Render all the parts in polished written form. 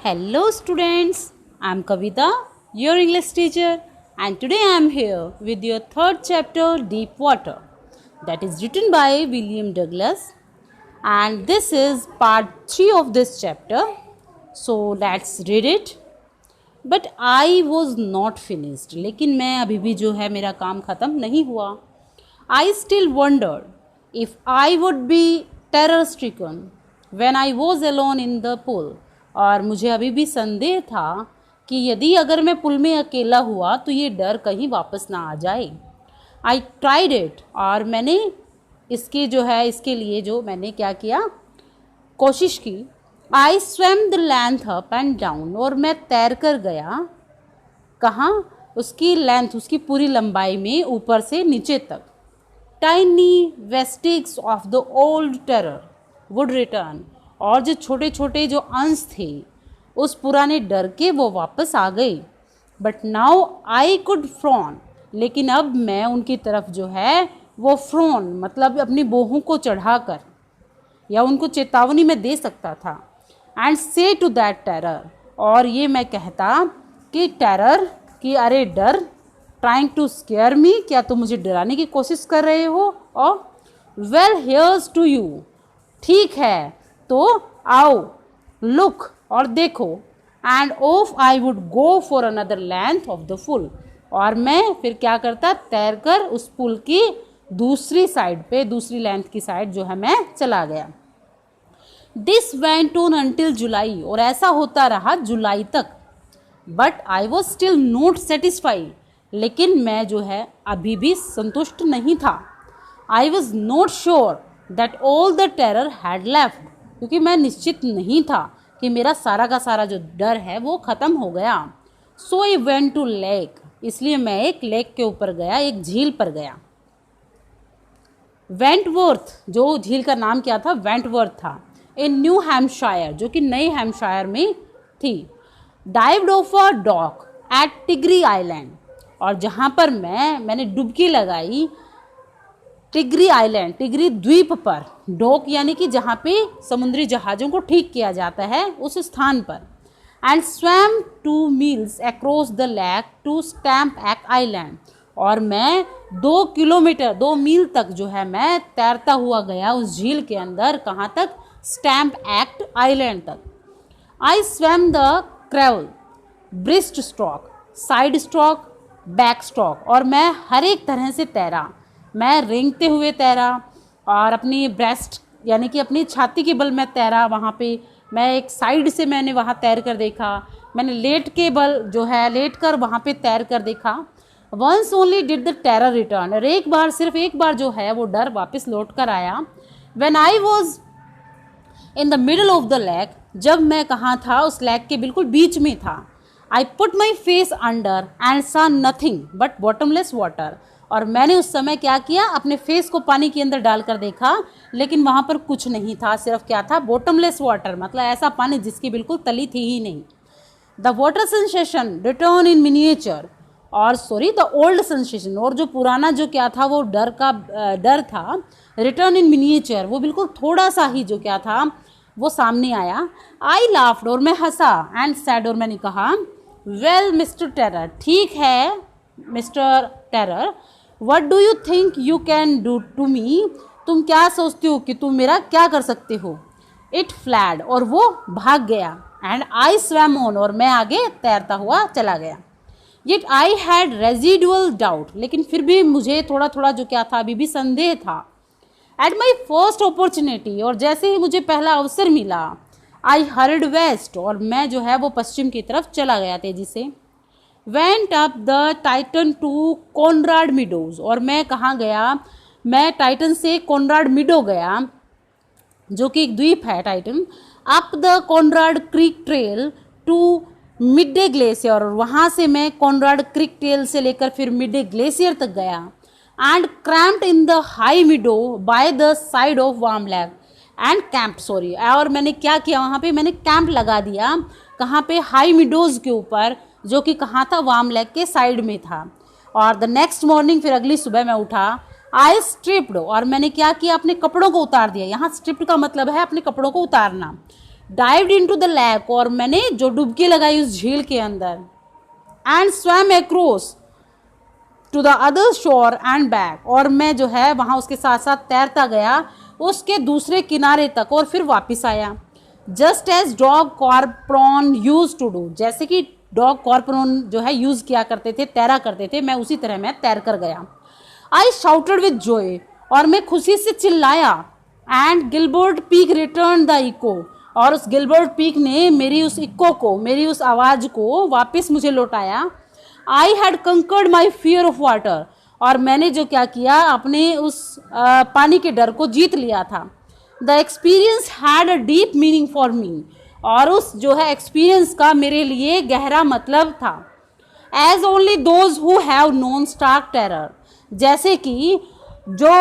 Hello students, I am Kavita, your English teacher, and today I am here with your third chapter Deep Water, that is written by William Douglas, and this is part 3 of this chapter. So let's read it. But I was not finished, लेकिन मैं अभी भी जो है मेरा काम ख़त्म नहीं हुआ. I still wondered if I would be terror stricken when I was alone in the pool. और मुझे अभी भी संदेह था कि यदि अगर मैं पुल में अकेला हुआ तो ये डर कहीं वापस ना आ जाए. आई ट्राइड इट, और मैंने इसके लिए जो मैंने क्या किया, कोशिश की. I swam the length up and down, और मैं तैर कर गया. कहाँ? उसकी लेंथ, उसकी पूरी लंबाई में ऊपर से नीचे तक. Tiny vestiges of the old terror would return, और जो छोटे छोटे जो अंश थे उस पुराने डर के वो वापस आ गए. But now I could frown, लेकिन अब मैं उनकी तरफ जो है वो फ्रॉन मतलब अपनी बाहों को चढ़ाकर या उनको चेतावनी में दे सकता था. एंड से टू दैट टेरर, और ये मैं कहता कि टेरर कि अरे डर, ट्राइंग टू स्केयर मी, क्या तुम मुझे डराने की कोशिश कर रहे हो. और वेल हियर्स टू यू, ठीक है तो आओ, लुक और देखो. And off I would go for another length of the pool, और मैं फिर क्या करता, तैरकर उस पुल की दूसरी साइड पे, दूसरी लेंथ की साइड जो है मैं चला गया. दिस वेंट ऑन अंटिल जुलाई, और ऐसा होता रहा जुलाई तक. But I was still not satisfied, लेकिन मैं जो है अभी भी संतुष्ट नहीं था. I was not sure that all the terror had left, क्योंकि मैं निश्चित नहीं था कि मेरा सारा का सारा जो डर है वो ख़त्म हो गया. सो आई वेंट टू लेक, इसलिए मैं एक लेक के ऊपर गया, एक झील पर गया. वेंटवर्थ, जो झील का नाम क्या था, वेंटवर्थ था, इन न्यू हैम्पशायर, जो कि नई हैम्पशायर में थी. Dived off a dock at Tigri island, और जहाँ पर मैंने डुबकी लगाई टिग्री आइलैंड, टिग्री द्वीप पर. डॉक यानी कि जहाँ पे समुद्री जहाज़ों को ठीक किया जाता है उस स्थान पर. And swam 2 miles across the lake to Stamp Act Island, और मैं 2 किलोमीटर 2 मील तक जो है मैं तैरता हुआ गया उस झील के अंदर. कहाँ तक? स्टैम्प एक्ट आइलैंड तक. I swam the crawl, breast stroke, side stroke, back stroke, और मैं हर एक तरह से तैरा. मैं रेंगते हुए तैरा, और अपनी ब्रेस्ट यानी कि अपनी छाती के बल में तैरा. वहाँ पे मैं एक साइड से मैंने वहाँ तैर कर देखा. मैंने लेट के बल जो है लेट कर वहाँ पे तैर कर देखा. Once only did the terror return, और एक बार, सिर्फ एक बार जो है वो डर वापस लौट कर आया. When I was in the middle of the lake, जब मैं कहाँ था, उस लेक के बिल्कुल बीच में था. I put my face under and सा नथिंग बट बॉटमलेस वाटर, और मैंने उस समय क्या किया, अपने फेस को पानी के अंदर डालकर देखा, लेकिन वहाँ पर कुछ नहीं था. सिर्फ क्या था, बॉटमलेस वाटर, मतलब ऐसा पानी जिसकी बिल्कुल तली थी ही नहीं. The water sensation return in miniature, और द ओल्ड सेंसेशन, और जो पुराना जो क्या था वो डर था, रिटर्न इन मिनिएचर, वो बिल्कुल थोड़ा सा ही जो क्या था वो सामने आया. आई लाफ्ड, और मैं हंसा. एंड सैड, और मैंने कहा, वेल मिस्टर टेरर, ठीक है mister terror, what do you think you can do to me, तुम क्या सोचते हो कि तुम मेरा क्या कर सकते हो. इट फ्लैड, और वो भाग गया. एंड आई स्वैम ऑन, और मैं आगे तैरता हुआ चला गया. Yet I had residual doubt, लेकिन फिर भी मुझे थोड़ा थोड़ा जो क्या था अभी भी संदेह था. एट माई फर्स्ट अपॉर्चुनिटी, और जैसे ही मुझे पहला अवसर मिला, आई हर्ड वेस्ट, और मैं जो है वो पश्चिम की तरफ चला गया तेजी से. Went up the Tieton to Conrad Meadows, और मैं कहाँ गया, मैं टाइटन से कॉनराड मीडो गया, जो कि एक द्वीप है Tieton. Up the Conrad Creek Trail to Midday Glacier, और वहाँ से मैं कॉनराड क्रीक ट्रेल से लेकर फिर मिडडे ग्लेशियर तक गया. And cramped in the high मीडो by the side of warm lake and camp, और मैंने क्या किया, वहाँ पे मैंने कैंप लगा दिया. कहाँ पे? हाई मीडोज के ऊपर, जो कि कहाँ था, वार्म लेक के साइड में था. और द नेक्स्ट मॉर्निंग, फिर अगली सुबह मैं उठा. आई स्ट्रिप्ड, और मैंने क्या किया, अपने कपड़ों को उतार दिया. यहाँ स्ट्रिप्ड का मतलब है अपने कपड़ों को उतारना. डाइव्ड इनटू द लैक, और मैंने जो डुबकी लगाई उस झील के अंदर, and swam across to the other shore and back, और मैं जो है वहाँ उसके साथ साथ तैरता गया उसके दूसरे किनारे तक और फिर वापस आया। Just as dog Corporon used to do, जैसे कि डॉग कॉर्पोरॉन जो है यूज़ किया करते थे, तैरा करते थे, मैं उसी तरह मैं तैर कर गया। आई शाउटेड विद जॉय, और मैं खुशी से चिल्लाया। And Gilbert Peak return the echo, और उस गिलबर्ट पीक ने मेरी उस इको को, मेरी उस आवाज़ को वापस मुझे लौटाया। I had conquered my fear of water, और मैंने जो क्या किया, अपने उस पानी के डर को जीत लिया था। The experience had a deep meaning for me, और उस जो है एक्सपीरियंस का मेरे लिए गहरा मतलब था। As only those who have known stark terror, जैसे कि जो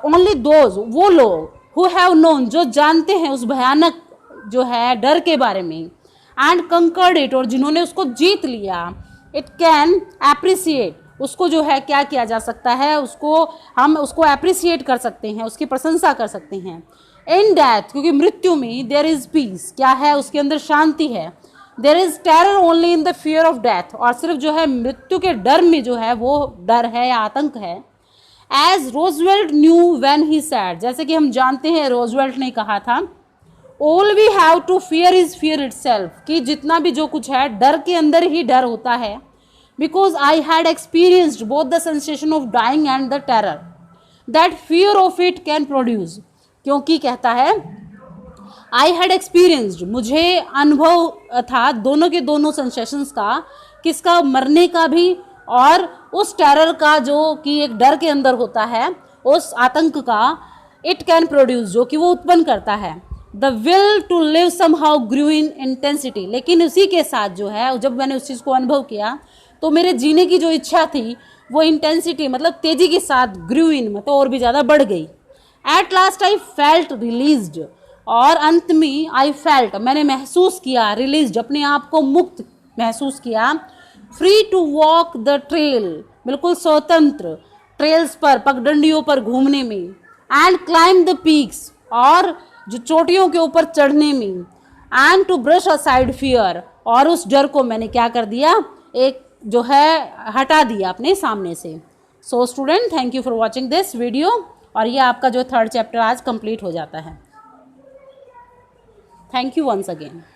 ओनली दोज, वो लोग, हु हैव नोन, जो जानते हैं उस भयानक जो है डर के बारे में, एंड कंकर्ड इट, और जिन्होंने उसको जीत लिया, इट कैन एप्रिसिएट, उसको जो है क्या किया जा सकता है, उसको हम उसको एप्रिसिएट कर सकते हैं, उसकी प्रशंसा कर सकते हैं। इन डेथ, क्योंकि मृत्यु में देयर इज पीस, क्या है, उसके अंदर शांति है। There is terror only in the fear of death, और सिर्फ जो है मृत्यु के डर में जो है वो डर है या आतंक है। As Roosevelt knew when he said, जैसे कि हम जानते हैं रोजवेल्ट ने कहा था, all we have to fear is fear itself, कि जितना भी जो कुछ है डर के अंदर ही डर होता है। Because I had experienced both the sensation of dying and the terror that fear of it can produce, क्योंकि कहता है आई हैड एक्सपीरियंस्ड, मुझे अनुभव था दोनों के दोनों सेंसेशंस का, किसका, मरने का भी और उस टेरर का जो कि एक डर के अंदर होता है, उस आतंक का। इट कैन प्रोड्यूस, जो कि वो उत्पन्न करता है। The will to live somehow grew in intensity, लेकिन उसी के साथ जो है जब मैंने उस चीज़ को अनुभव किया तो मेरे जीने की जो इच्छा थी वो इंटेंसिटी मतलब तेजी के साथ ग्रू इन मतलब और भी ज़्यादा बढ़ गई। At last I felt released, और अंत में आई फेल्ट मैंने महसूस किया, रिलीज्ड अपने आप को मुक्त महसूस किया। Free to walk the trail, बिल्कुल स्वतंत्र ट्रेल्स पर, पगडंडियों पर घूमने में। एंड क्लाइम द पीक्स, और जो चोटियों के ऊपर चढ़ने में। And to brush aside fear, और उस डर को मैंने क्या कर दिया, एक जो है हटा दिया अपने सामने से। So student, thank you for watching this video, और ये आपका जो 3rd चैप्टर आज कंप्लीट हो जाता है। Thank you once again.